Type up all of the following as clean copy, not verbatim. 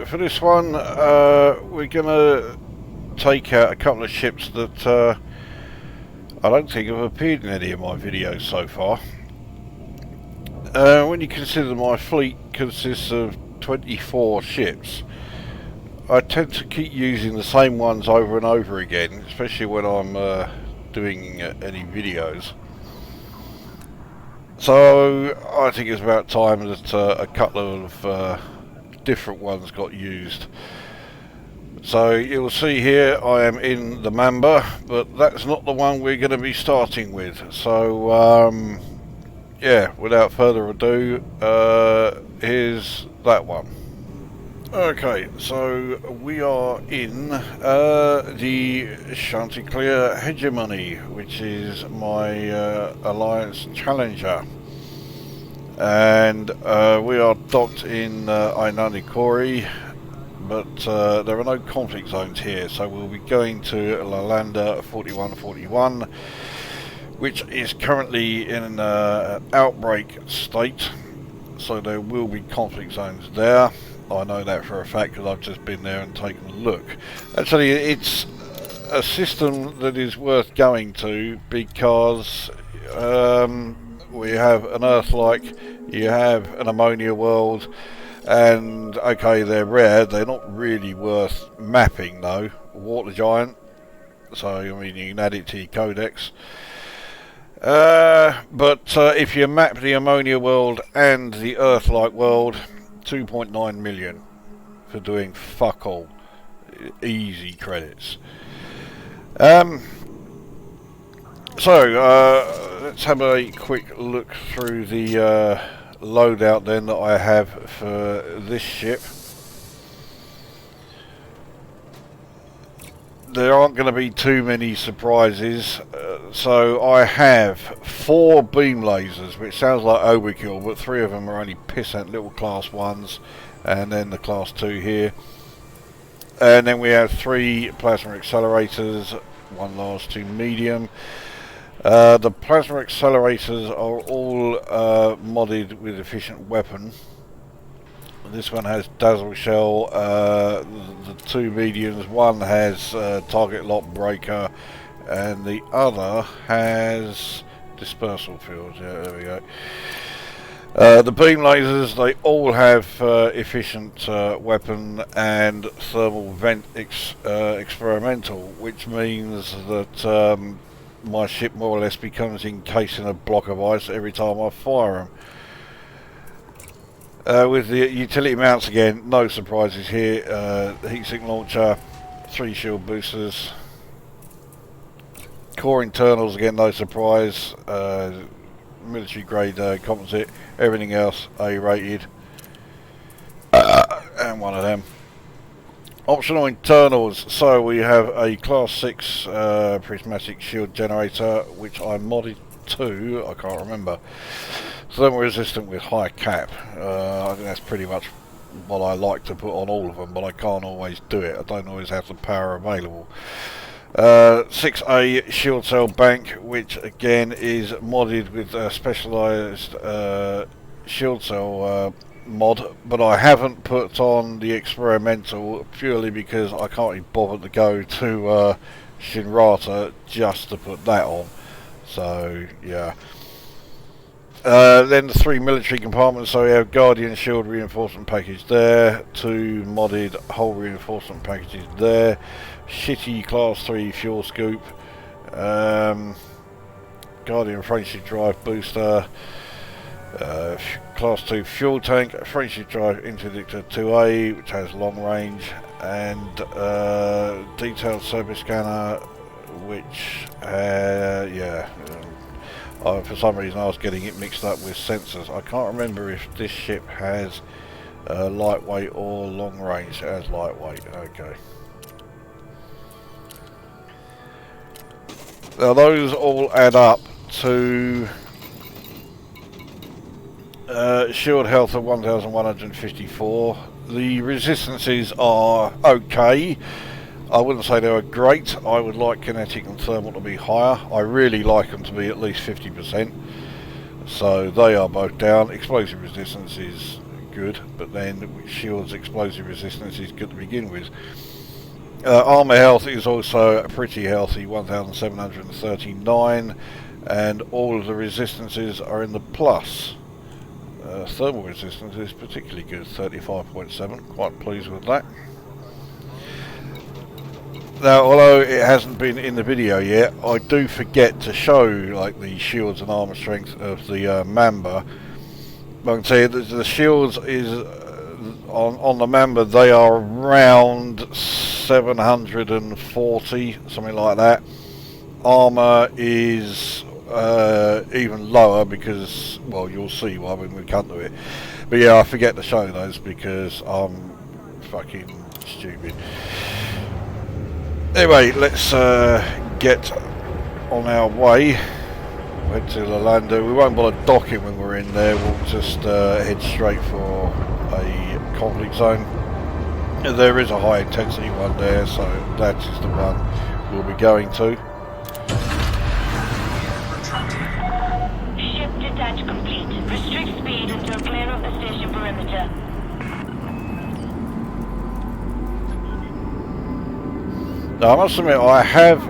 for this one, we're gonna take out a couple of ships that I don't think have appeared in any of my videos so far. When you consider my fleet consists of 24 ships, I tend to keep using the same ones over and over again, especially when I'm doing any videos. So I think it's about time that a couple of different ones got used. So you'll see here I am in the Mamba, but that's not the one we're going to be starting with. So yeah, without further ado, here's that one. Okay, so we are in the Chanticleer Hegemony, which is my Alliance Challenger, and we are docked in Ainani, but there are no conflict zones here, so we'll be going to Lalanda 4141, which is currently in an outbreak state, so there will be conflict zones there. I know that for a fact because I've just been there and taken a look. Actually, it's a system that is worth going to because we have an Earth-like, you have an ammonia world, and okay, they're rare, they're not really worth mapping though. Water giant, so I mean you can add it to your codex. But if you map the ammonia world and the Earth-like world, 2.9 million for doing fuck all. Easy credits. So let's have a quick look through the loadout then that I have for this ship. There aren't going to be too many surprises, so I have 4 beam lasers, which sounds like overkill, but 3 of them are only pissant little class 1s, and then the class 2 here. And then we have 3 plasma accelerators, 1 large, 2 medium. The plasma accelerators are all modded with efficient weapon. This one has dazzle shell, the 2 mediums, one has target lock breaker, and the other has dispersal fields. Yeah, there we go. The beam lasers, they all have efficient weapon and thermal vent experimental, which means that my ship more or less becomes encased in a block of ice every time I fire them. With the utility mounts again, no surprises here. Heatsink launcher, 3 shield boosters. Core internals again, no surprise. Military grade composite. Everything else A rated. And one of them. Optional internals. So we have a class 6 prismatic shield generator, which I modded to, I can't remember. Thermal resistant with high cap. I think that's pretty much what I like to put on all of them, but I can't always do it. I don't always have the power available. 6A shield cell bank, which again is modded with a specialised shield cell mod, but I haven't put on the experimental purely because I can't be bothered to go to Shinrata just to put that on. So yeah. Then the 3 military compartments, so we have Guardian Shield reinforcement package there, 2 modded hull reinforcement packages there, shitty class 3 fuel scoop, Guardian frameshift drive booster, class 2 fuel tank, frameshift drive interdictor 2A, which has long range, and detailed surface scanner, which yeah. For some reason I was getting it mixed up with sensors. I can't remember if this ship has lightweight or long range. It has lightweight, okay. Now those all add up to shield health of 1154. The resistances are okay. I wouldn't say they were great. I would like kinetic and thermal to be higher. I really like them to be at least 50%. So they are both down. Explosive resistance is good, but then shield's explosive resistance is good to begin with. Armour health is also pretty healthy, 1739, and all of the resistances are in the plus. Thermal resistance is particularly good, 35.7, quite pleased with that. Now, although it hasn't been in the video yet, I do forget to show like the shields and armour strength of the Mamba. I can tell you that the shields is on the Mamba, they are around 740, something like that. Armour is even lower because, well, you'll see why when we come to it. But yeah, I forget to show those because I'm fucking stupid. Anyway, let's get on our way. Head to Lolanda. We won't bother docking when we're in there. We'll just head straight for a conflict zone. There is a high intensity one there, so that is the one we'll be going to. Ship detach complete. Restrict speed until clear of the station perimeter. Now, I must admit, I have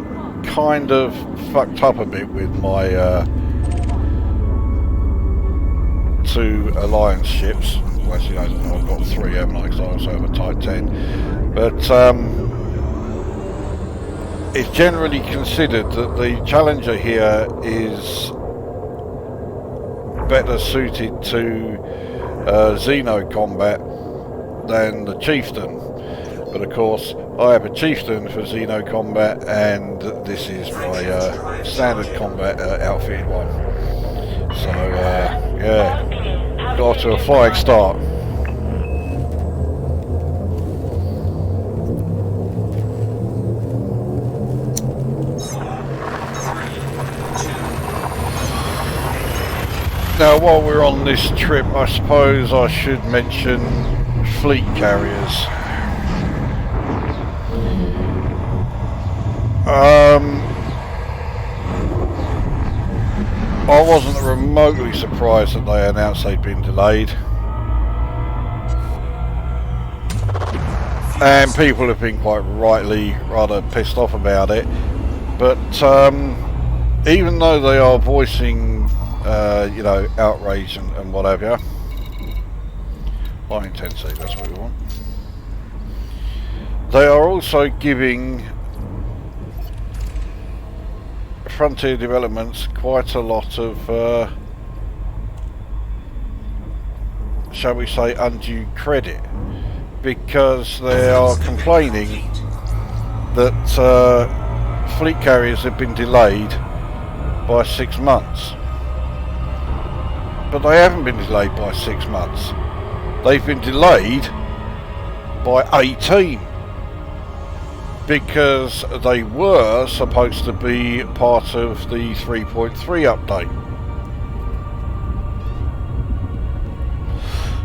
kind of fucked up a bit with my 2 Alliance ships. Well, actually, no, I've got 3, haven't I? Because I also have a Type 10. But it's generally considered that the Challenger here is better suited to Xeno combat than the Chieftain. But of course, I have a Chieftain for Xeno combat, and this is my standard combat outfitted one. So yeah, got off to a flying start. Now, while we're on this trip, I suppose I should mention fleet carriers. I wasn't remotely surprised that they announced they'd been delayed. And people have been quite rightly rather pissed off about it. But even though they are voicing, you know, outrage and whatever, high intensity, that's what we want. They are also giving Frontier Developments quite a lot of, shall we say, undue credit, because they are complaining that fleet carriers have been delayed by 6 months. But they haven't been delayed by 6 months. They've been delayed by 18. Because they were supposed to be part of the 3.3 update.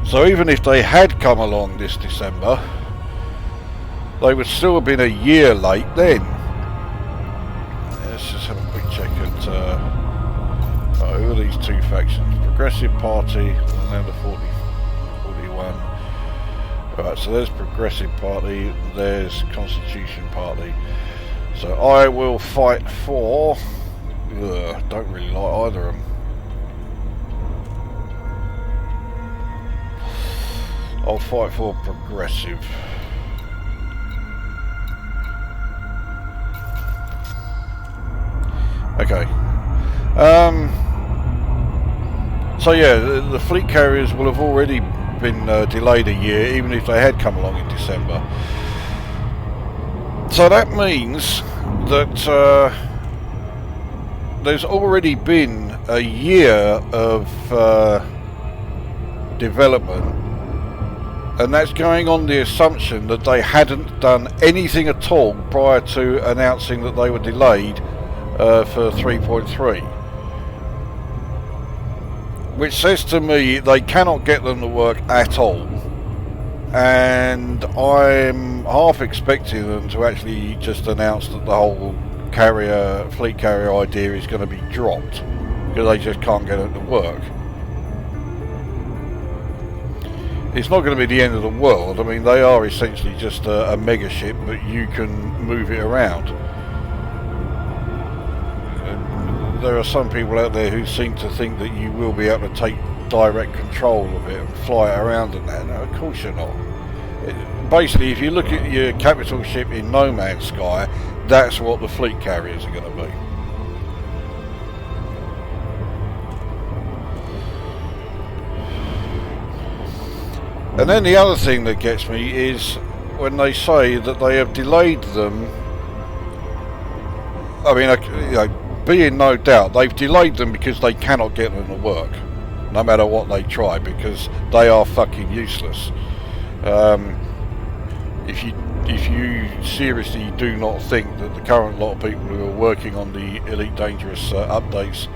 So even if they had come along this December, they would still have been a year late then. Let's just have a quick check at who are these 2 factions? Progressive Party and then the 41. Right, so there's Progressive Party, there's Constitution Party. So I will fight for... don't really like either of them. I'll fight for Progressive. Okay. So yeah, the fleet carriers will have already been delayed a year, even if they had come along in December. So that means that there's already been a year of development, and that's going on the assumption that they hadn't done anything at all prior to announcing that they were delayed for 3.3. Which says to me they cannot get them to work at all, and I'm half expecting them to actually just announce that the whole fleet carrier idea is going to be dropped because they just can't get it to work. it's not going to be the end of the world. I mean, they are essentially just a mega ship, but you can move it around. And there are some people out there who seem to think that you will be able to take direct control of it and fly it around and that. No, of course you're not. Basically, if you look at your capital ship in No Man's Sky, that's what the fleet carriers are going to be. And then the other thing that gets me is when they say that they have delayed them. I mean, you know, be in no doubt, they've delayed them because they cannot get them to work, no matter what they try, because they are fucking useless. If you seriously do not think that the current lot of people who are working on the Elite Dangerous updates,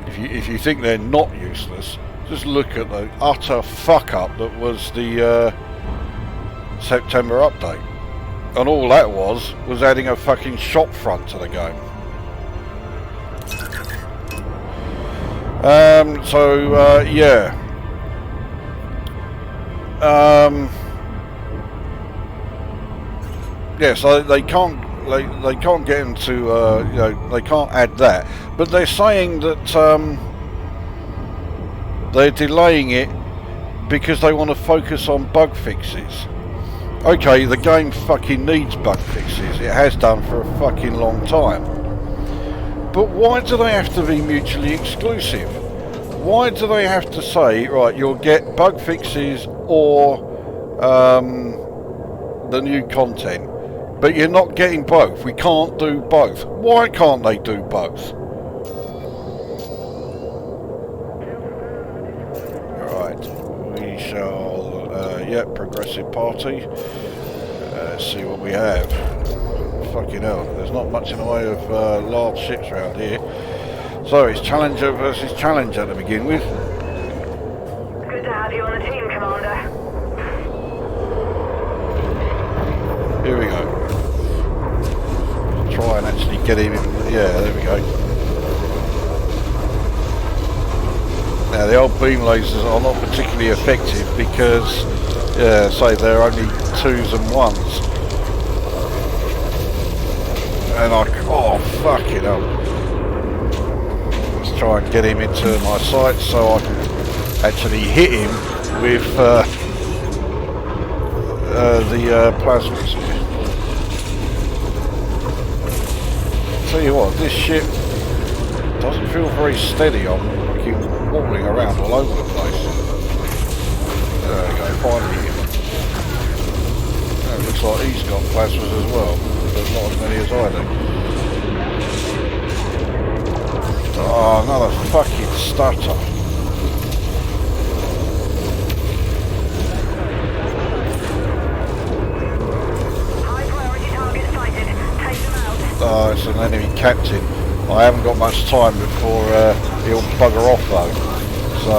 if you think they're not useless, just look at the utter fuck up that was the September update. And all that was adding a fucking shop front to the game. Yeah. Yeah, so they can't get into you know, they can't add that, but they're saying that they're delaying it because they want to focus on bug fixes. Okay, the game fucking needs bug fixes. It has done for a fucking long time. But why do they have to be mutually exclusive? Why do they have to say, right, you'll get bug fixes or the new content, but you're not getting both? We can't do both. Why can't they do both? Right, we shall, progressive party. Let's see what we have. Fucking hell, there's not much in the way of large ships around here. So it's Challenger versus Challenger to begin with. Good to have you on the team, Commander. Here we go. Try and actually get him in. Yeah, there we go. Now the old beam lasers are not particularly effective because, yeah, say they're only 2s and 1s. And oh fucking hell. Let's try and get him into my sights so I can actually hit him with the plasmas. Tell you what, this ship doesn't feel very steady. I'm fucking wobbling around all over the place. There we go, finally hit him. It looks like he's got plasmas as well, but not as many as I do. Oh, another fucking stutter. High priority target sighted. Take them out. Oh, it's an enemy captain. I haven't got much time before he'll bugger off though. So,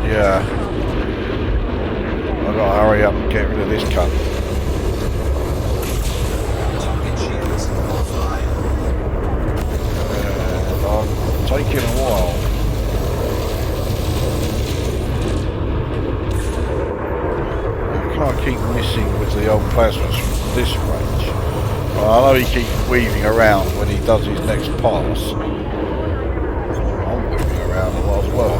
yeah. I've got to hurry up and get rid of this cunt. And I'm taking a while. How can I keep missing with the old plasmas from this range? Well, I know he keeps weaving around when he does his next pass. I'm weaving around a lot as well.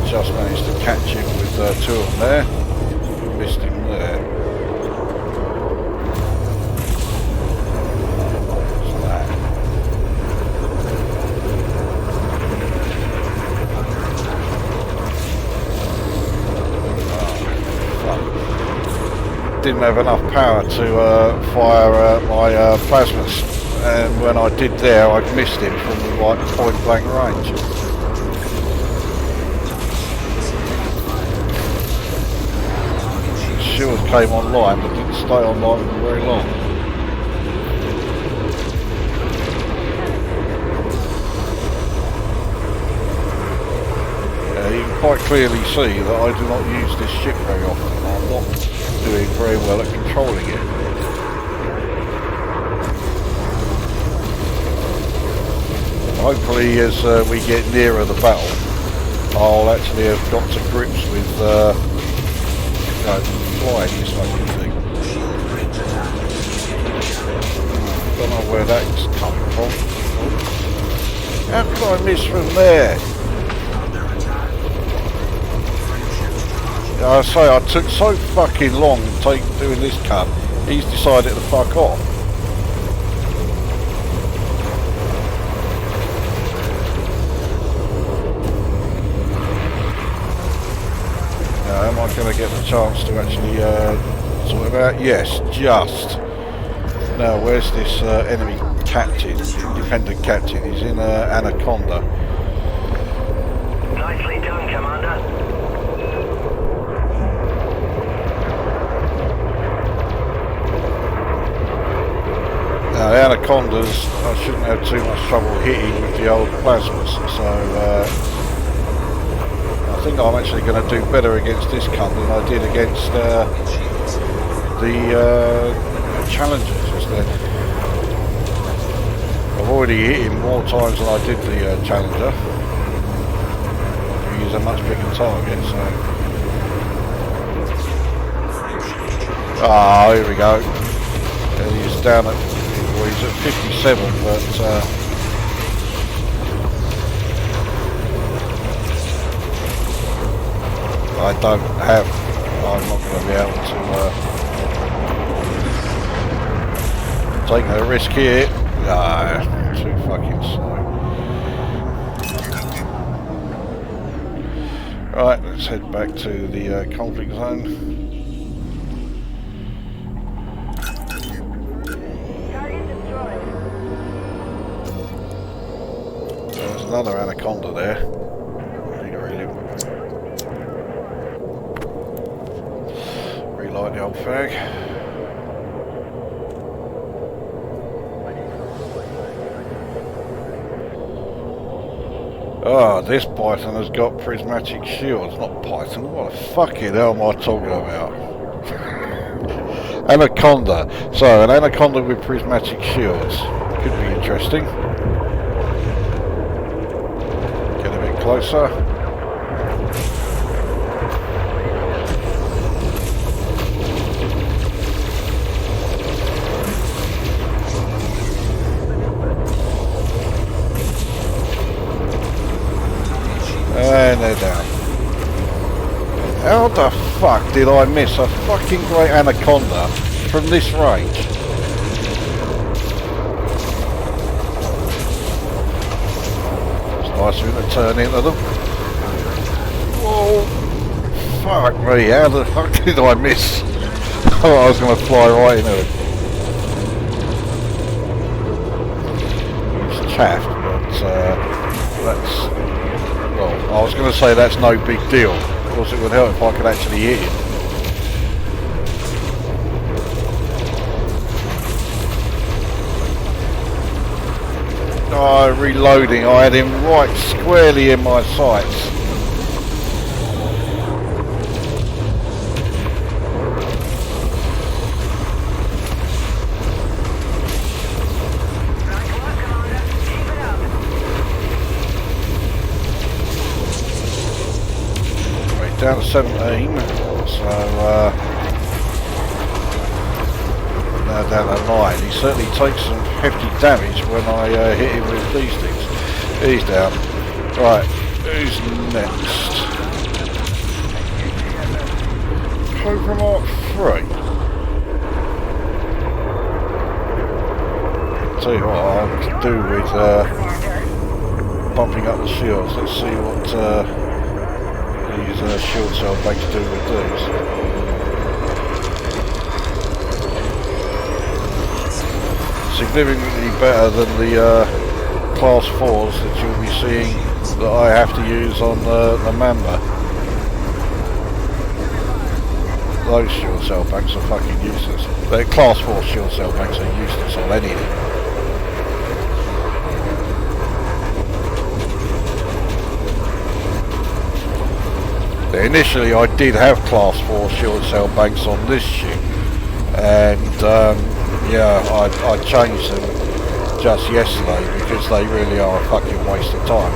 Just managed to catch him with 2 of them there. Missed him there. What's that? Oh, fuck. Didn't have enough power to fire my plasmas, and when I did there I missed him from the right point blank range. Shield came online but didn't stay online for very long. You can quite clearly see that I do not use this ship very often. I'm not doing very well at controlling it. Hopefully as we get nearer the battle I'll actually have got to grips with flying this fucking thing. Don't know where that's coming from. How can I miss from there? I say I took so fucking long doing this cut. He's decided to fuck off. Now, am I going to get the chance to actually sort it out? Yes, just. Now, where's this enemy captain, dependent captain? He's in Anaconda. Nicely done, Commander. Now, the Anacondas, I shouldn't have too much trouble hitting with the old plasmas, so I think I'm actually going to do better against this cunt than I did against the Challengers instead. I've already hit him more times than I did the Challenger. He's a much bigger target, so... Ah, here we go. And he's down at... Well, he's at 57, but... I don't have... I'm not going to be able to... take a risk here. Nah, too fucking slow. Right, let's head back to the conflict zone. There's another Anaconda there. Relight the old fag. Ah, this Python has got prismatic shields, not Python. What the fucking hell am I talking about? Anaconda. So, an Anaconda with prismatic shields. Could be interesting. Get a bit closer. And they're down. How the fuck did I miss a fucking great Anaconda from this range? It's nice of him to turn into them. Whoa! Fuck me, how the fuck did I miss? Oh, I was going to fly right into it. It's chaffed, but that's... Well, I was going to say that's no big deal. Of course it would help if I could actually hit him. Oh, reloading, I had him right squarely in my sights. Down to 17, so now down to 9. He certainly takes some hefty damage when I hit him with these things. He's down. Right, who's next? Cobra Mark 3. Tell you what I'll do with bumping up the shields. Let's see what these shield cell banks do with these. Significantly better than the class 4s that you'll be seeing that I have to use on the Mamba. Those shield cell banks are fucking useless. The class 4 shield cell banks are useless on anything. Initially I did have class 4 shield cell banks on this ship, and yeah, I changed them just yesterday because they really are a fucking waste of time.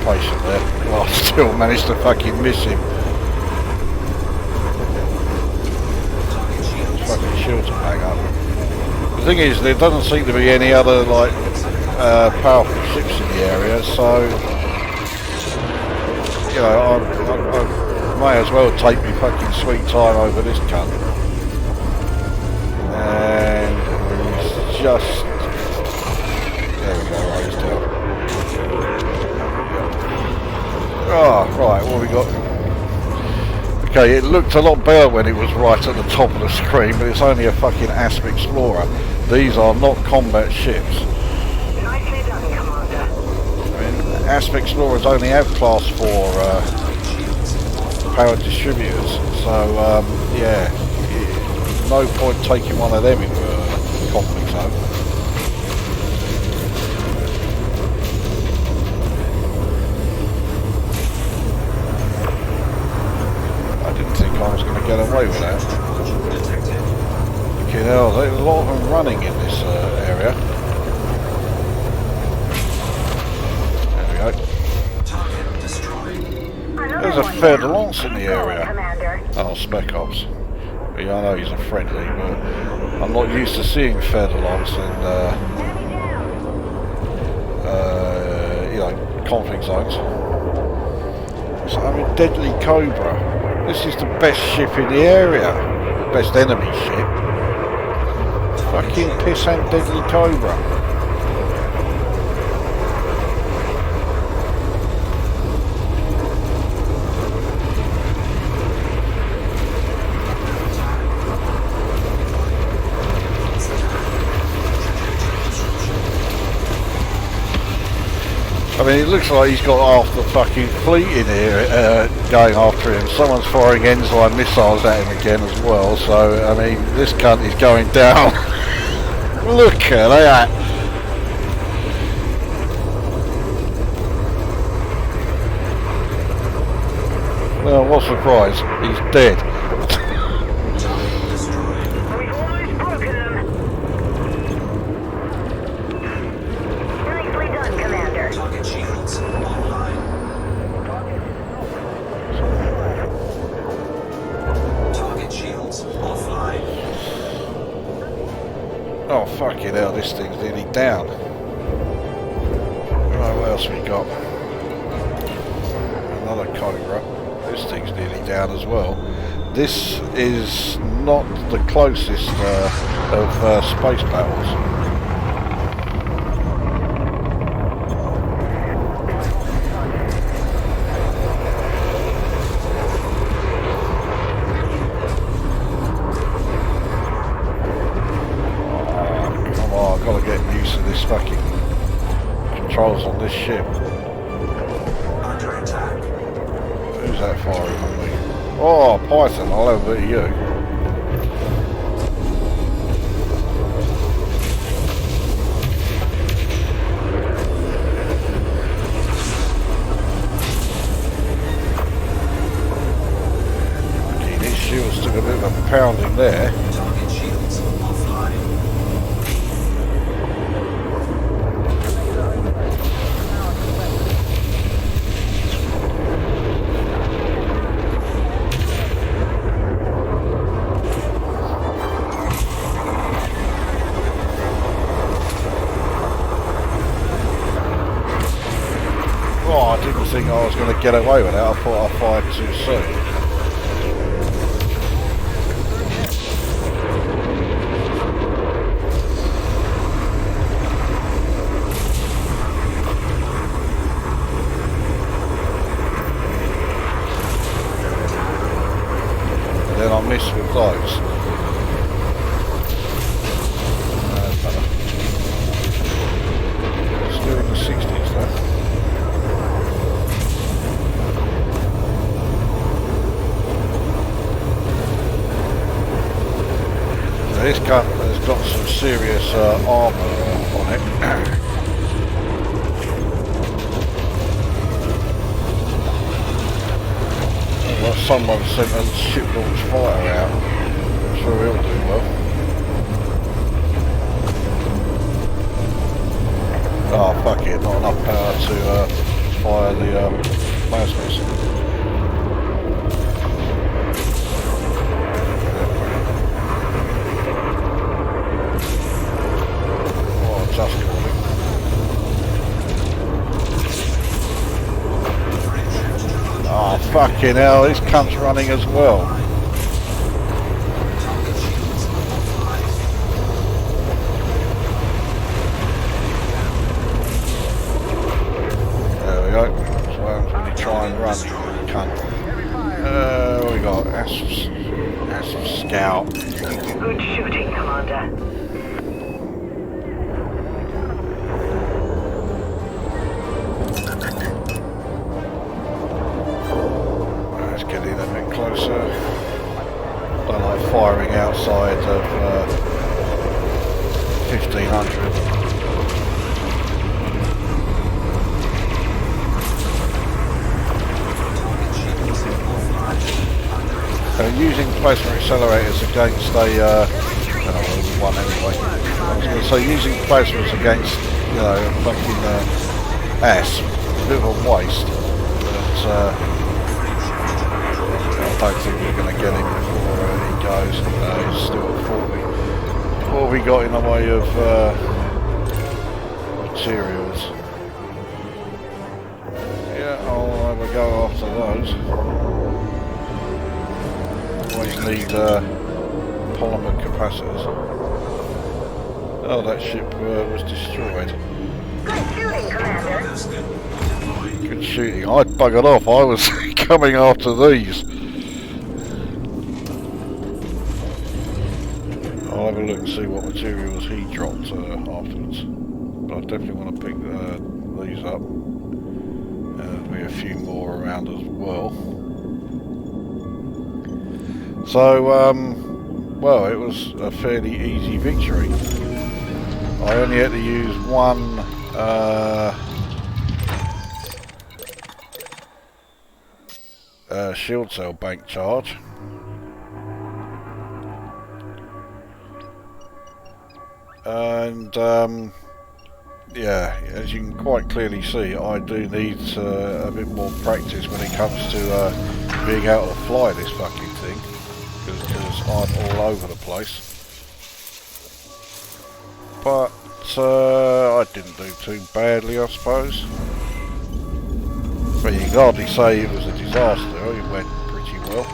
concentration there. Well, I still managed to fucking miss him. Fucking shields are back up. The thing is, there doesn't seem to be any other like powerful ships in the area, so you know, I may as well take me fucking sweet time over this cunt. And he's just there we go, right, he's down. Oh, right, what have we got? Okay, it looked a lot better when it was right at the top of the screen, but it's only a fucking Asus Explorer. These are not combat ships. Nicely done, Commander. I mean, Asus Explorers only have class 4 power distributors, so yeah, no point taking one of them into a conflict zone. I was going to get away with that. Okay, now there's a lot of them running in this area. There we go. There's a Fer de Lance in the area. Oh, Spec Ops. Yeah, I know he's a friendly, but I'm not used to seeing Fer de Lance in, you know, conflict zones. So I'm in Deadly Cobra. This is the best ship in the area. Best enemy ship. Fucking pissant Deadly Cobra. I mean, it looks like he's got half the fucking fleet in here going after him. Someone's firing enzyme missiles at him again as well, so, I mean, this cunt is going down. Look at that. Well, what surprise, he's dead. We've almost broken them. Nicely done, Commander. Target shields online. Target shields offline. Oh, fucking hell, this thing's nearly down. Right, what else we got? Another Cobra. This thing's nearly down as well. This is not the closest of space battles. I've got to get used to this fucking controls on this ship. Under attack. Who's that firing on me? Oh, Python, I'll have a bit of you. Okay, these shields took a bit of a pounding there. Target shields offline. Oh, I didn't think I was going to get away with that. I thought I fired too soon. And then I missed with those. Still in the 60s though. This gun has got some serious armour on it. Well, someone sent a ship launch fighter out. I'm sure he'll do well. Oh fuck it, not enough power to fire the plasmas. Oh, just calling. Oh, fucking hell, this cunt's running as well. There we go. That's what happens when you try and run, cunt. We got Asus Scout. Good shooting, Commander. Let's get in a bit closer. Don't like firing outside of 1500. Using plasma accelerators against a, one anyway. I was going to say using plasmas against, a fucking ass, a bit of a waste, but I don't think we're going to get him before he goes. He's still at 40. What have we got in the way of materials? Yeah, I'll have a go after those. Always need polymer capacitors. Oh, that ship was destroyed. Good shooting, Commander. Good shooting. I'd buggered off. I was coming after these. I'll have a look and see what materials he dropped afterwards. But I definitely want to pick these up. There'll be a few more around as well. So, well, it was a fairly easy victory. I only had to use one shield cell bank charge. And, yeah, as you can quite clearly see, I do need a bit more practice when it comes to being able to fly this fucking thing. Because I'm all over the place. But I didn't do too badly, I suppose. But you can hardly say it was a disaster. It went pretty well.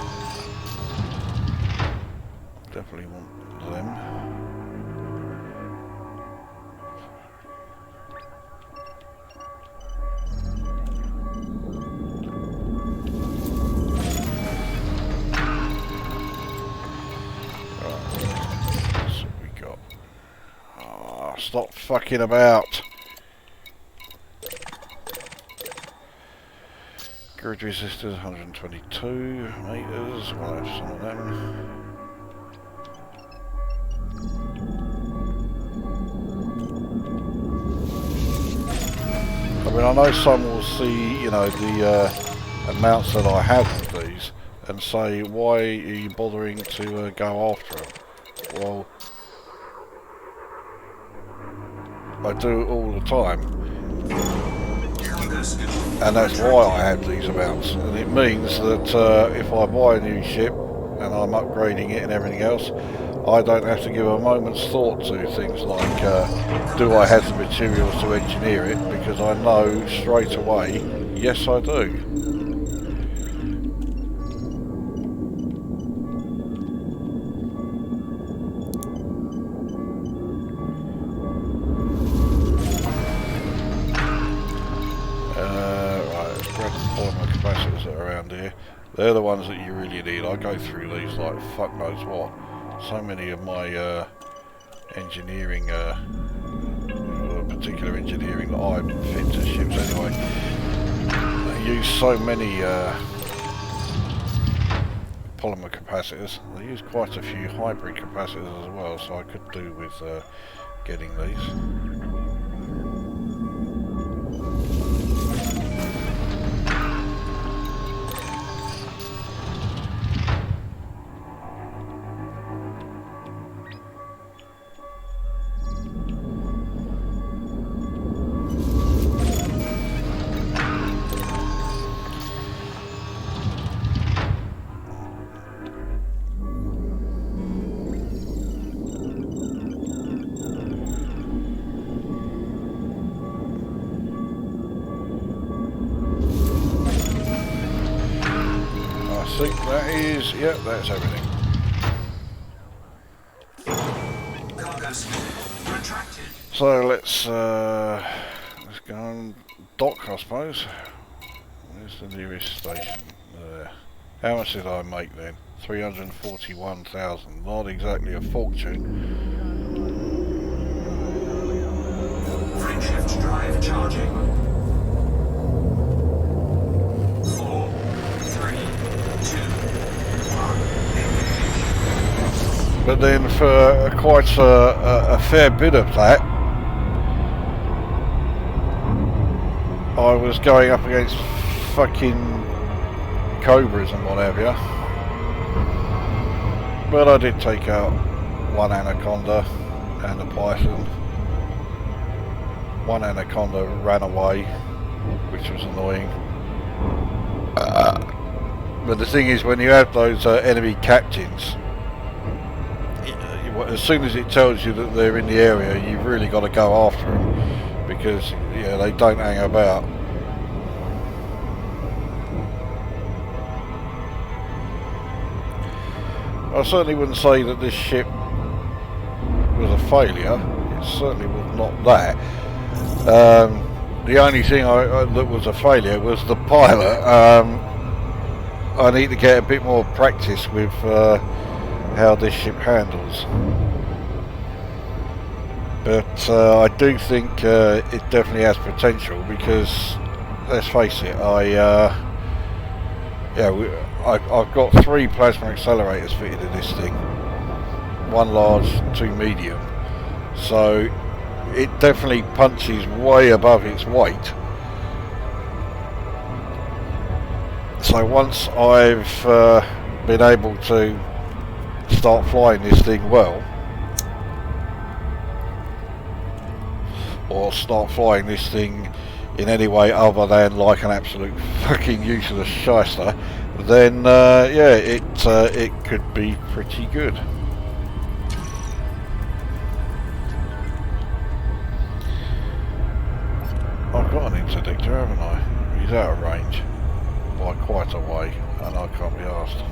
Definitely want them. Stop fucking about. Grid resistors 122 meters. We'll have some of them. I mean, I know some will see, the amounts that I have of these and say, why are you bothering to go after them? Well, I do it all the time, and that's why I have these amounts. And it means that if I buy a new ship and I'm upgrading it and everything else, I don't have to give a moment's thought to things like do I have the materials to engineer it, because I know straight away, yes I do. They're the ones that you really need. I go through these like fuck knows what. So many of my engineering, particular engineering that I fit to ships anyway, they use so many polymer capacitors. They use quite a few hybrid capacitors as well, so I could do with getting these. think that is, yep, that's everything. Cargo scoop retracted. So let's go and dock, I suppose. Where's the nearest station? There. How much did I make then? 341,000. Not exactly a fortune. Frameshift drive charging. 4, 3, 2, 1. But then for quite a fair bit of that, I was going up against fucking cobras and what have you. But I did take out one anaconda and a python. One anaconda ran away, which was annoying. But the thing is, when you have those enemy captains, as soon as it tells you that they're in the area, you've really got to go after them, because yeah, they don't hang about. I certainly wouldn't say that this ship was a failure. It certainly was not that. The only thing that was a failure was the pilot. I need to get a bit more practice with how this ship handles. But I do think it definitely has potential, because let's face it, I've got 3 plasma accelerators fitted in this thing, 1 large, 2 medium, so it definitely punches way above its weight. So once I've been able to start flying this thing well, or start flying this thing in any way other than like an absolute fucking useless shyster, then yeah, it could be pretty good. I've got an interdictor, haven't I? He's out of range by quite a way, and I can't be asked.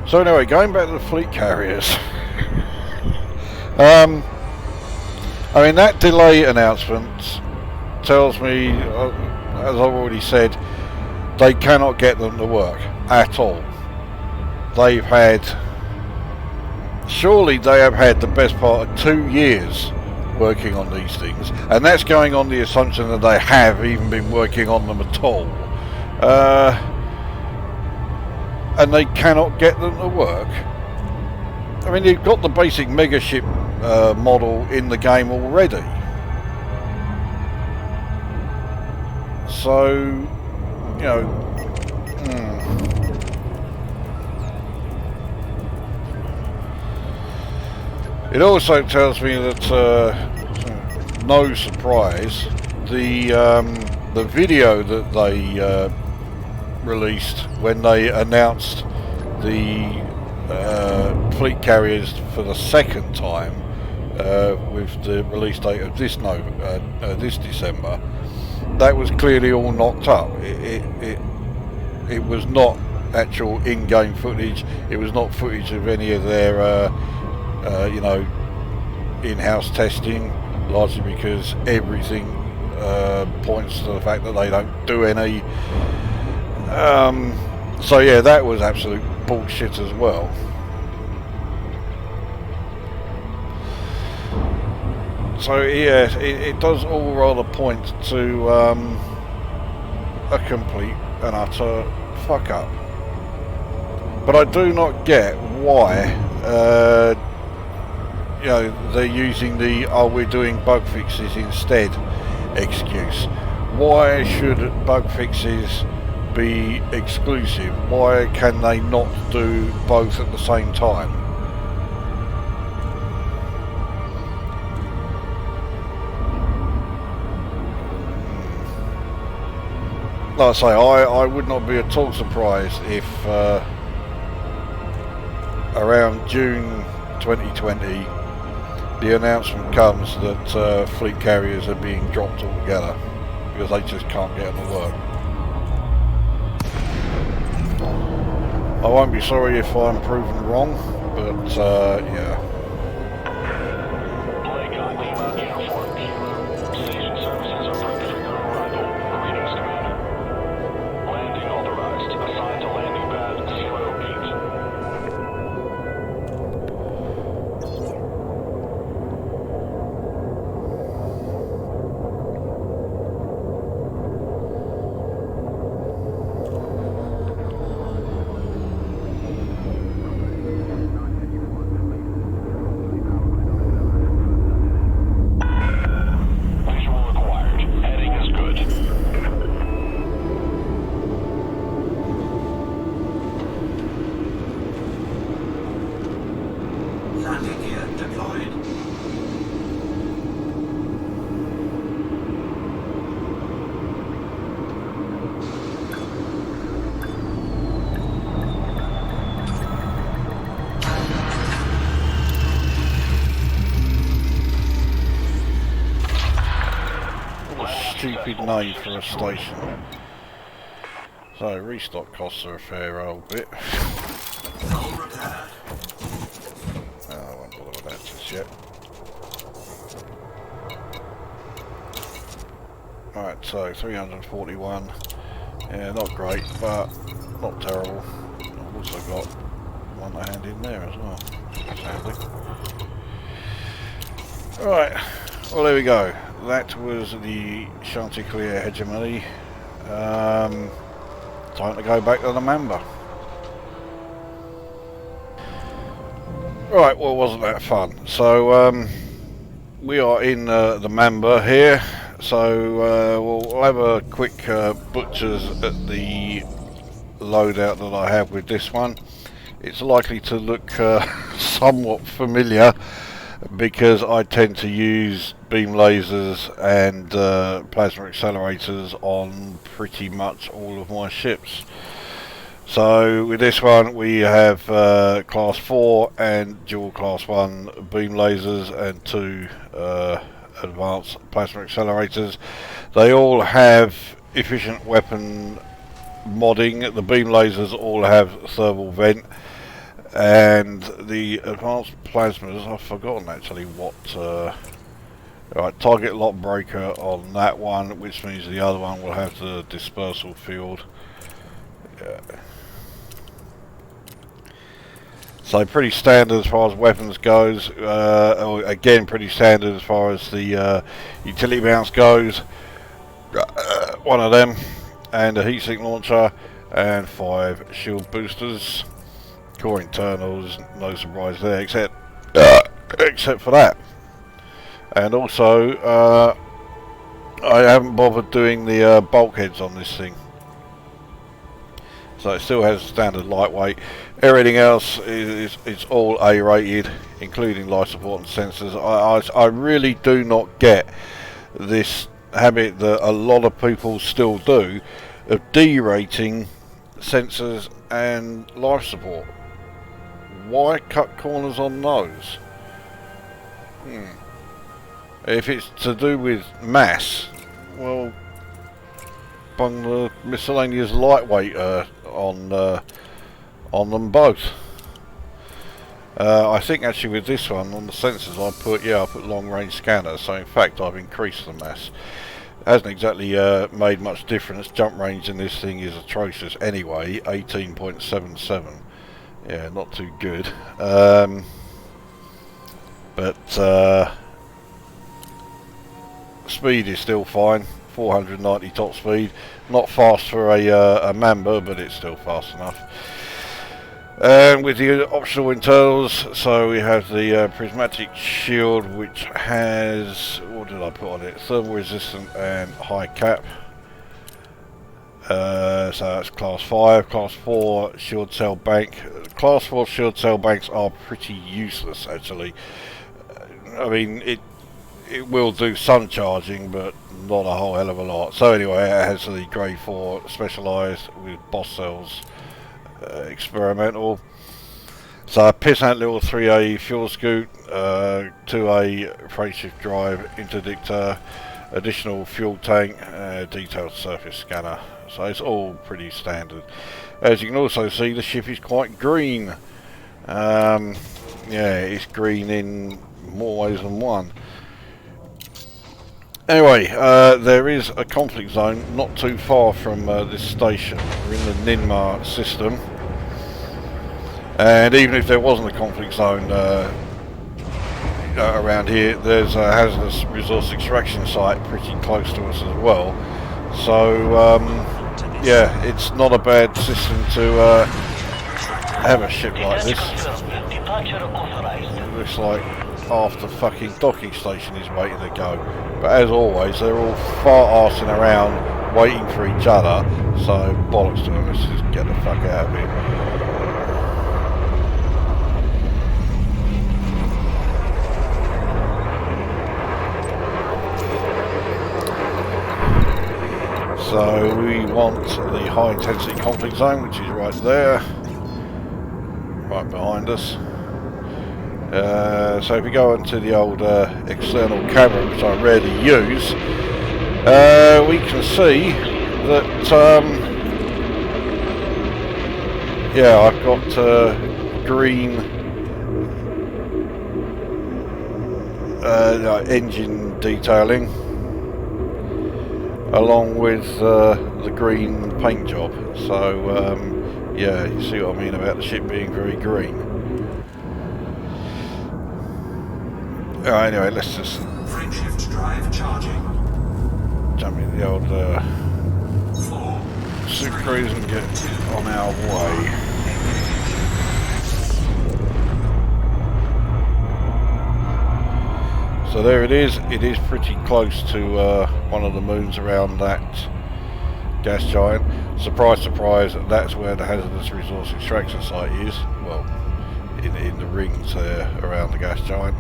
So anyway, going back to the fleet carriers. I mean, that delay announcement tells me, as I've already said, they cannot get them to work at all. Surely they have had the best part of 2 years working on these things, and that's going on the assumption that they have even been working on them at all. And they cannot get them to work. I mean, you've got the basic mega ship model in the game already. So, you know, It also tells me that, no surprise, the video that they released when they announced the fleet carriers for the second time, with the release date of this December, that was clearly all knocked up. It was not actual in-game footage. It was not footage of any of their you know, in-house testing, largely because everything points to the fact that they don't do any. So yeah, that was absolute bullshit as well. So yeah, it does all rather point to a complete and utter fuck up. But I do not get why you know, they're using the we're doing bug fixes instead excuse. Why should bug fixes be exclusive? Why can they not do both at the same time? Like I say, I would not be at all surprised if around June 2020 the announcement comes that fleet carriers are being dropped altogether because they just can't get them to work. I won't be sorry if I'm proven wrong, but yeah. Landing gear deployed. What a stupid name for a station. So restock costs are a fair old bit. Hull repaired. I won't bother with that just yet. Right, so 341. Yeah, not great, but not terrible. I've also got one to hand in there as well. That's handy. Right, well there we go. That was the Chanticleer Hegemony. Time to go back to the Mamba. Right, well, wasn't that fun? So we are in the Mamba here, so we'll have a quick butchers at the loadout that I have with this one. It's likely to look somewhat familiar because I tend to use beam lasers and plasma accelerators on pretty much all of my ships. So with this one we have class 4 and dual class 1 beam lasers and 2 advanced plasma accelerators. They all have efficient weapon modding. The beam lasers all have thermal vent, and the advanced plasmas, I've forgotten actually what right, target lock breaker on that one, which means the other one will have the dispersal field. Yeah. So pretty standard as far as weapons goes. Again, pretty standard as far as the utility mounts goes. One of them, and a heatsink launcher, and 5 shield boosters. Core internals, no surprise there, except for that. And also, I haven't bothered doing the bulkheads on this thing. So it still has standard lightweight. Everything else is all A rated, including life support and sensors. I really do not get this habit that a lot of people still do of D-rating sensors and life support. Why cut corners on those? If it's to do with mass, well, bung the miscellaneous lightweight on them both. I think actually with this one on the sensors I put long range scanner, so in fact I've increased the mass. It hasn't exactly made much difference. Jump range in this thing is atrocious anyway, 18.77. Yeah, not too good. But speed is still fine, 490 top speed. Not fast for a Mamba, but it's still fast enough. And with the optional internals, so we have the prismatic shield, which has, what did I put on it? Thermal resistant and high cap. So that's class 5. Class 4 shield cell bank. Class 4 shield cell banks are pretty useless actually. I mean, it will do some charging, but not a whole hell of a lot. So anyway, it has the grade 4 specialised with boss cells experimental. So a pissant little 3A fuel scoot, 2A freight shift drive, interdictor, additional fuel tank, detailed surface scanner. So it's all pretty standard. As you can also see, the ship is quite green. Yeah, it's green in more ways than one. Anyway, there is a conflict zone not too far from this station. We're in the Ninmar system. And even if there wasn't a conflict zone around here, there's a hazardous resource extraction site pretty close to us as well. So yeah, it's not a bad system to have a ship like this. It looks like half the fucking docking station is waiting to go. But as always, they're all fart-arsing around waiting for each other. So bollocks to them, let's just get the fuck out of here. So we want the high intensity conflict zone, which is right there, right behind us. So if we go into the old external camera, which I rarely use, we can see that yeah, I've got green engine detailing, along with the green paint job. So yeah, you see what I mean about the ship being very green. Anyway, let's just Frameshift drive charging. jump in the old 4, Super Cruise and get on our way. So there it is. It is pretty close to one of the moons around that gas giant. Surprise, surprise, that's where the hazardous resource extraction site is. Well, in the rings there around the gas giant.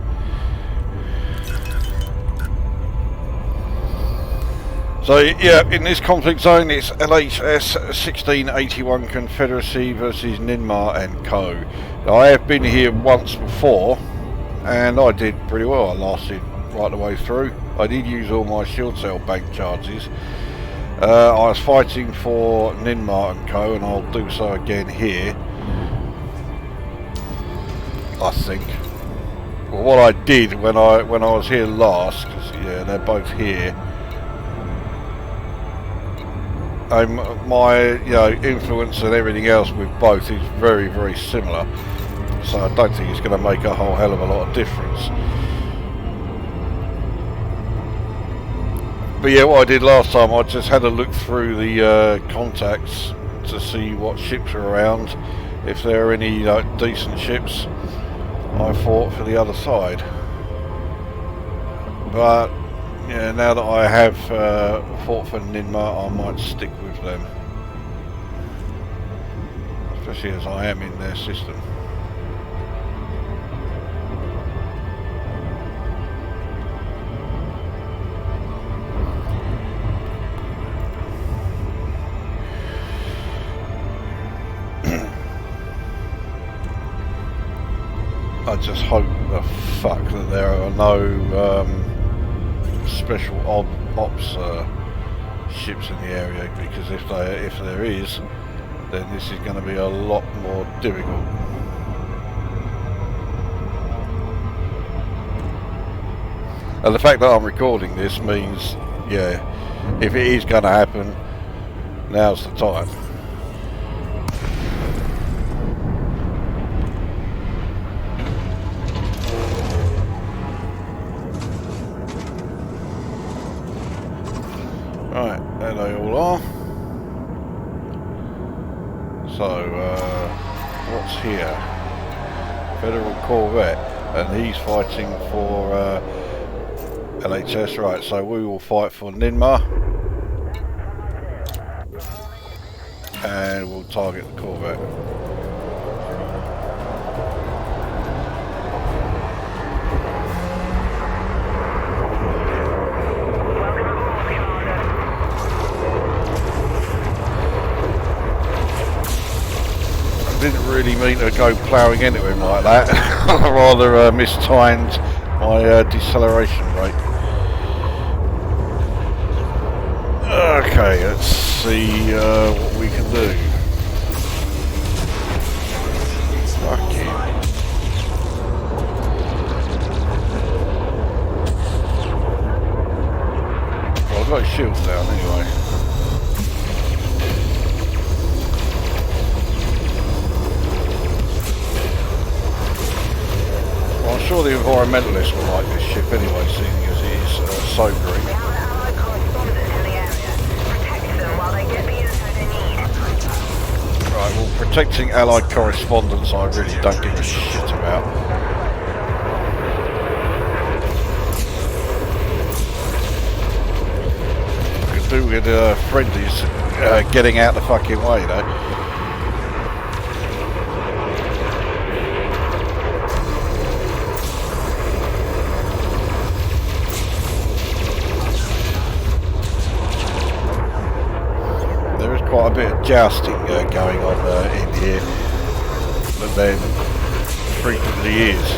So yeah, in this conflict zone it's LHS 1681 Confederacy versus Ninmar and Co. Now, I have been here once before and I did pretty well. I lasted right the way through. I did use all my shield cell bank charges. I was fighting for Ninmar and Co, and I'll do so again here, I think. Well, what I did when I was here last, because yeah, they're both here. My influence and everything else with both is very, very similar. So I don't think it's going to make a whole hell of a lot of difference. But yeah, what I did last time, I just had a look through the contacts to see what ships are around. If there are any decent ships, I fought for the other side. But yeah, now that I have fought for Ninmar, I might stick with them. Especially as I am in their system. I just hope the fuck that there are no special ops ships in the area, because if there is, then this is going to be a lot more difficult. And the fact that I'm recording this means, yeah, if it is going to happen, now's the time. Right, there they all are. So, what's here? Federal Corvette, and he's fighting for LHS. Right, so we will fight for Ninmar, and we'll target the Corvette. didn't really mean to go ploughing into him like that. I rather mistimed my deceleration rate. Okay, let's see what we can do. Fuck you. Well, I've got his shields down anyway. Well, I'm sure the environmentalists will like this ship anyway, seeing as it is sobering. Right, well, protecting Allied correspondence I really don't give a shit about. We could do with friendlies getting out the fucking way, though. Quite a bit of jousting going on in here, but then frequently is.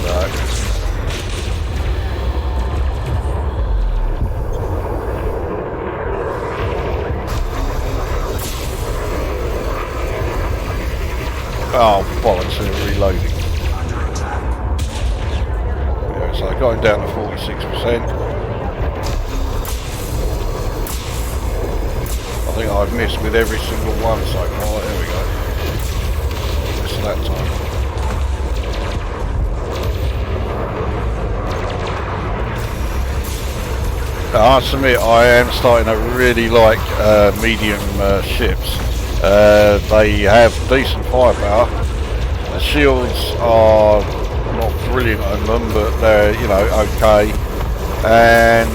So. Oh bollocks, they're reloading. Yeah, so I got him down to 46%. I think I've missed with every single one so far. There we go. Missed that time. I must admit, I am starting to really like medium ships. They have decent firepower. The shields are not brilliant on them, but they're, you know, okay. And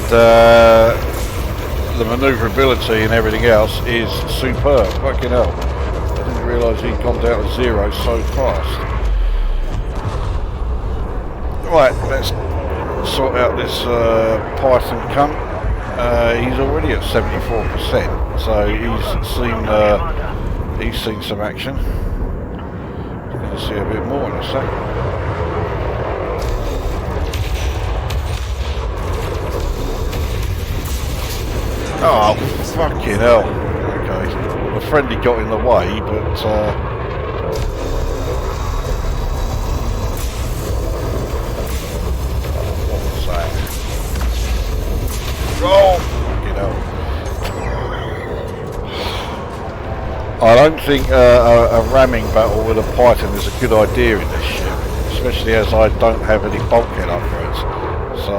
the manoeuvrability and everything else is superb. Fucking hell. I didn't realise he'd gone down to 0 so fast. Right, let's sort out this Python cunt. He's already at 74%, so he's seen some action. We're going to see a bit more in a sec. Oh, fucking hell. Okay. The friendly got in the way, but what was that? Oh, fucking hell. I don't think a ramming battle with a Python is a good idea in this ship, especially as I don't have any bulkhead upgrades. So,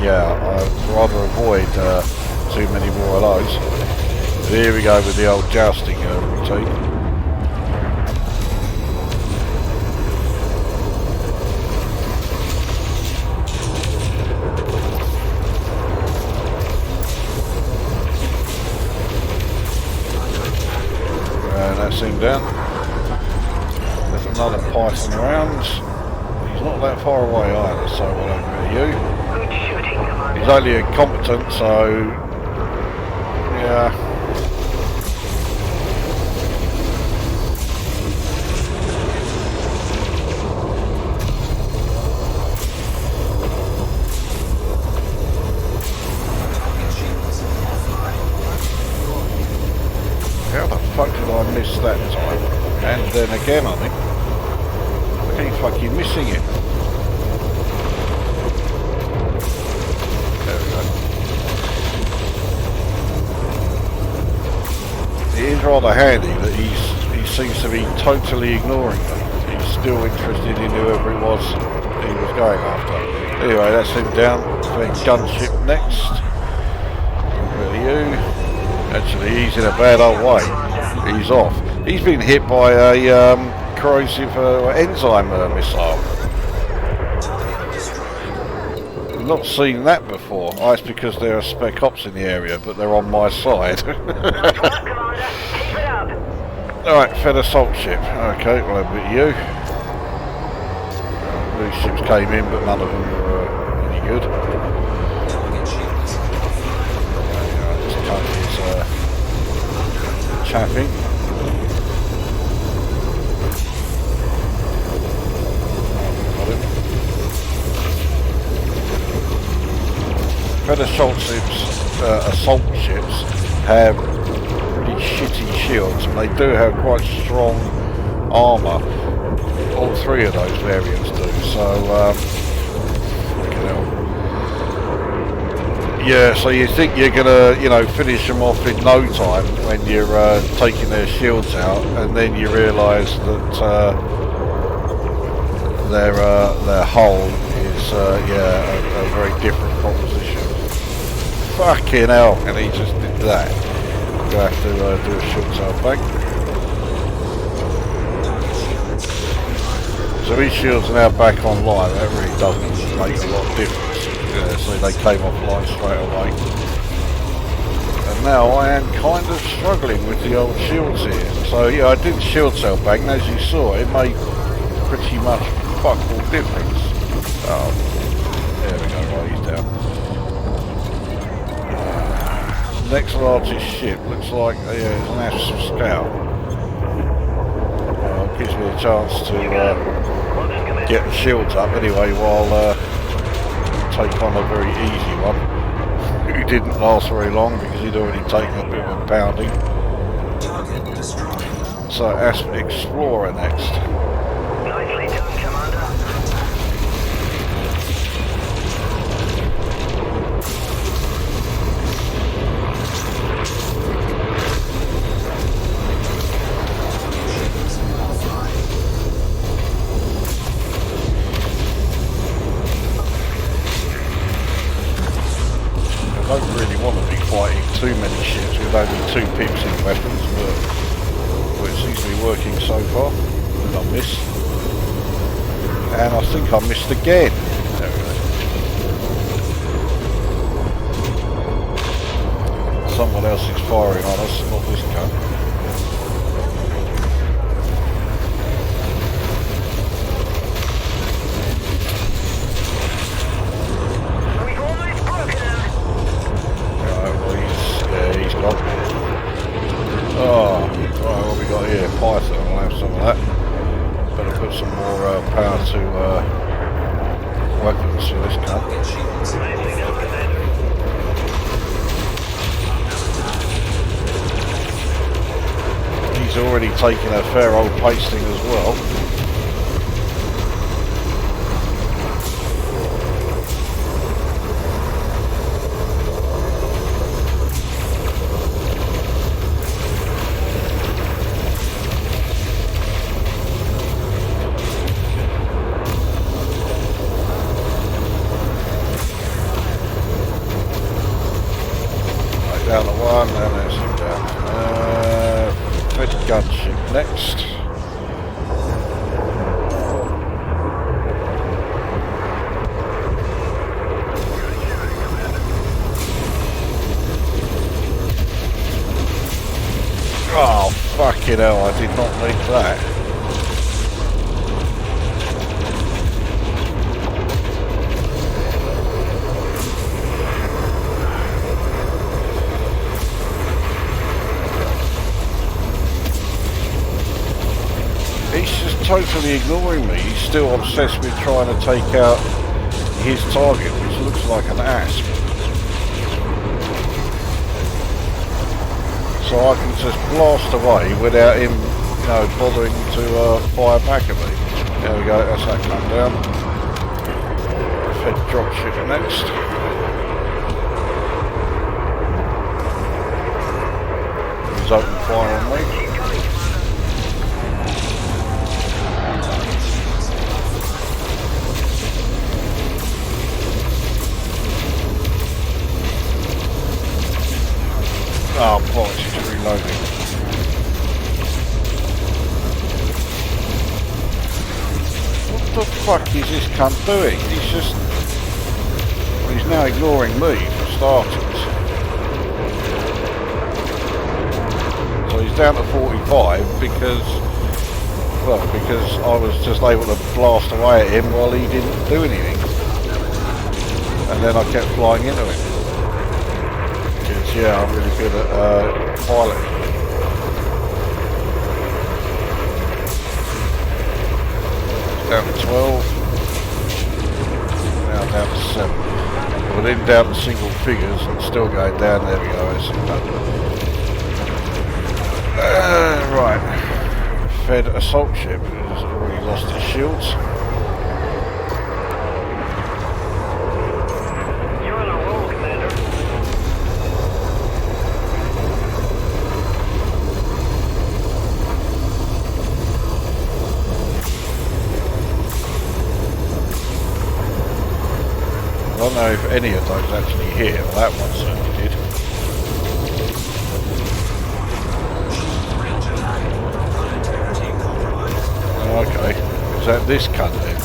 yeah, I'd rather avoid too many more of those. Here we go with the old jousting routine. And that's him down. There's another Python around. He's not that far away either, so we'll over you. He's only a competent, so yeah. How the fuck did I miss that time? And then again, I think. I keep fucking missing it. There we go. It is rather handy that he seems to be totally ignoring me. He's still interested in whoever it was he was going after. Anyway, that's him down. Playing gunship next. Over to you. Actually, he's in a bad old way. He's off. He's been hit by a corrosive enzyme missile. I've not seen that before. Oh, it's because there are spec ops in the area, but they're on my side. Alright, Fed assault ship. Okay, well, over to you. These ships came in, but none of them were any good. This cunt is chaffing. of assault ships have pretty shitty shields, and they do have quite strong armour. All three of those variants do. So, fucking hell. Yeah, so you think you're gonna, you know, finish them off in no time when you're taking their shields out, and then you realise that their hull is a very different proposition. Fucking hell! And he just did that. We'll have to do a short tail back. So these shields are now back online. That really doesn't make a lot of difference. Yeah, so they came offline straight away. And now I am kind of struggling with the old shields here. So yeah, I did shield cell bank, and as you saw, it made pretty much fuck all difference. Oh, there we go, right, he's down. Next largest ship looks like it's an Asus Scout. Gives me a chance to get the shields up anyway while take on a very easy one. Who didn't last very long because he'd already taken a bit of a pounding. Target destroyed. So Asus Explorer next. Nicely done, Commander. I don't really want to be fighting too many ships with only 2 pips in weapons, but it seems to be working so far. Did I miss? And I think I missed again. There we go. Someone else is firing on us, not this cunt. Oh, right, what we got here? Python, we'll have some of that. Better put some more power to weapons for this cunt. Target shields. Nicely done, Commander. He's already taken a fair old pasting as well. Down to one, and there's him down. Red gunship next. Oh, fucking hell, I did not need that. He's just totally ignoring me. He's still obsessed with trying to take out his target, which looks like an asp. So I can just blast away without him, you know, bothering to fire back at me. There we go, that's that come down. Fed dropship next. He's open fire on me. Oh, bollocks, he's reloading. What the fuck is this cunt doing? He's just... Well, he's now ignoring me, for starters. So he's down to 45 because... Well, because I was just able to blast away at him while he didn't do anything. And then I kept flying into him. Yeah, I'm really good at piloting. Down to 12. Now down to 7. within down to single figures and still going down. There we go. Right. Fed assault ship has already lost its shields. You're on a roll, Commander. I don't know if any of those actually hit. Well, that one certainly did. Okay, is that this cunt then?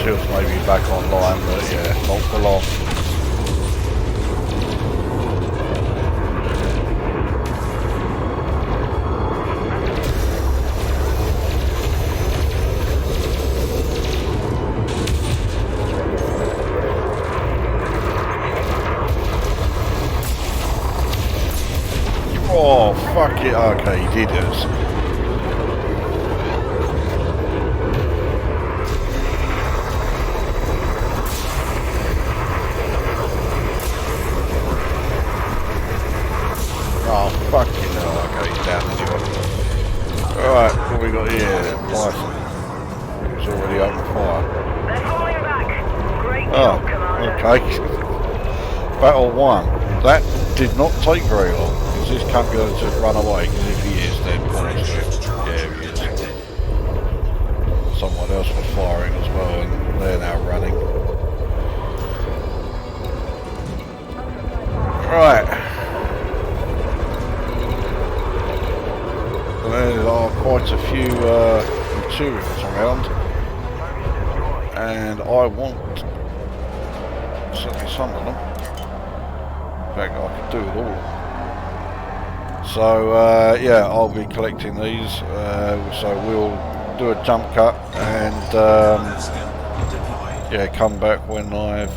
Shields may be back online, but yeah, not for long. Oh, fuck it. Okay, he did us. Oh, fucking hell. Okay, he's down anyway. Alright, what we got here? Bison. It's already open fire. They're falling back. Great Oh, job, Commander. okay. Battle 1. That did not take very long. Is this cunt going to just run away? Because if he is, then honestly, yeah, he is. Someone else was firing as well, and they're now running. Right. There are quite a few materials around, and I want certainly some of them. In fact, I could do it all. So yeah, I'll be collecting these. So we'll do a jump cut and yeah, come back when I've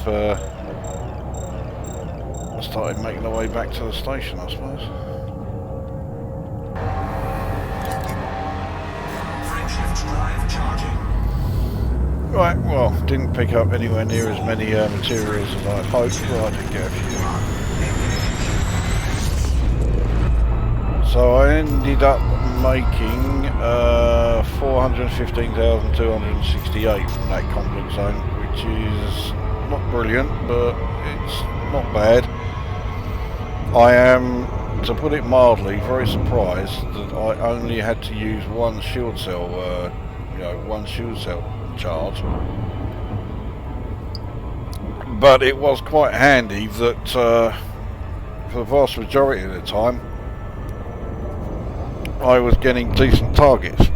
started making the way back to the station, I suppose. Right, well, didn't pick up anywhere near as many materials as I'd hoped, but I did get a few. So I ended up making 415,268 from that conflict zone, which is not brilliant, but it's not bad. I am, to put it mildly, very surprised that I only had to use one shield cell, one shield cell charge. But it was quite handy that for the vast majority of the time I was getting decent targets.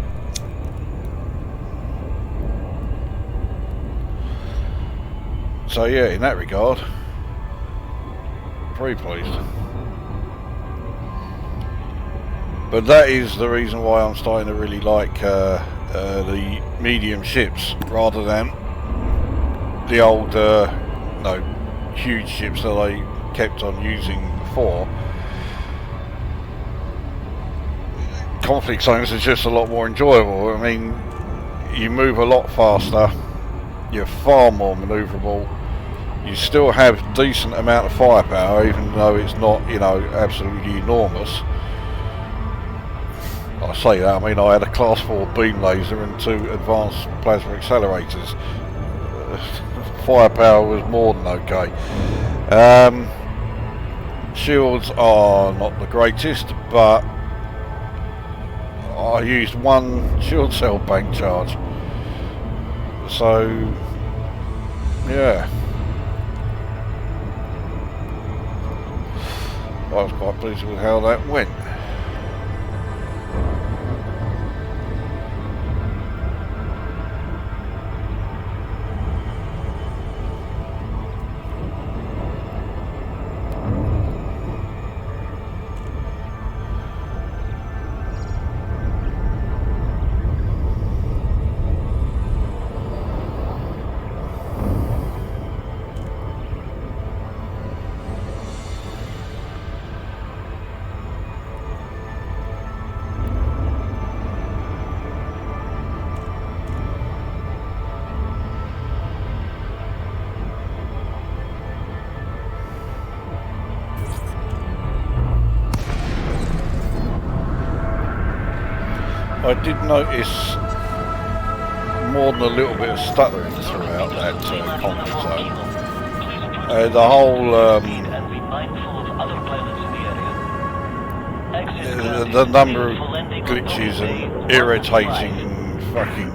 So yeah, in that regard, very pleased. But that is the reason why I'm starting to really like the medium ships rather than the old huge ships that I kept on using before. Conflict zones are just a lot more enjoyable. I mean, you move a lot faster, you're far more manoeuvrable, you still have decent amount of firepower even though it's not, absolutely enormous. I say that, I mean I had a class 4 beam laser and 2 advanced plasma accelerators. Firepower was more than okay. Shields are not the greatest, but I used one shield cell bank charge. So yeah, I was quite pleased with how that went. I did notice more than a little bit of stuttering throughout that conflict zone. The whole the number of glitches and irritating fucking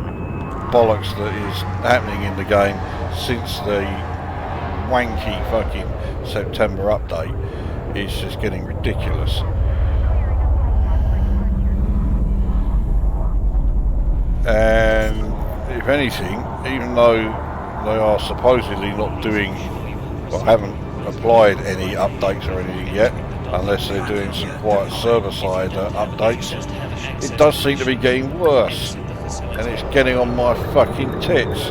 bollocks that is happening in the game since the wanky fucking September update is just getting ridiculous. And if anything, even though they are supposedly not doing, well, haven't applied any updates or anything yet, unless they're doing some quiet server-side updates, it does seem to be getting worse, and it's getting on my fucking tits.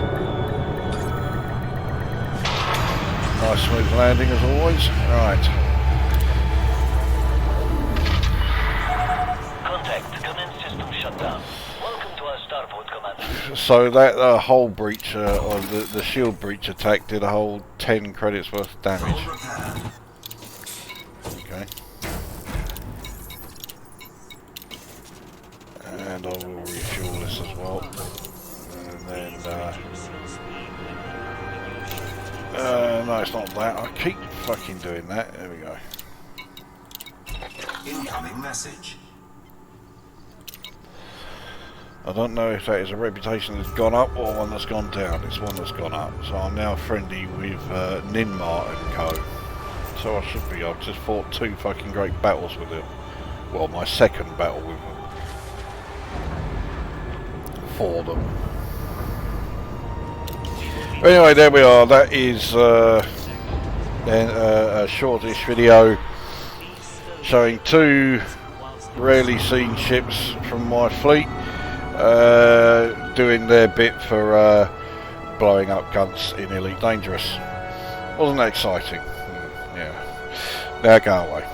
Nice smooth landing as always. Right. Contact, commence system shutdown. Welcome to our starport, Commander. So that whole breach, or the shield breach attack did a whole 10 credits worth of damage. Okay. And I will refuel this as well. And then, no, it's not that. I keep fucking doing that. There we go. Incoming message. I don't know if that is a reputation that's gone up or one that's gone down. It's one that's gone up. So I'm now friendly with Ninmar and Co. So I should be. I've just fought 2 fucking great battles with them. Well, my second battle with them. For them. Anyway, there we are. That is then a shortish video showing 2 rarely seen ships from my fleet doing their bit for blowing up cunts in Elite Dangerous. Wasn't that exciting? Yeah. Now go away.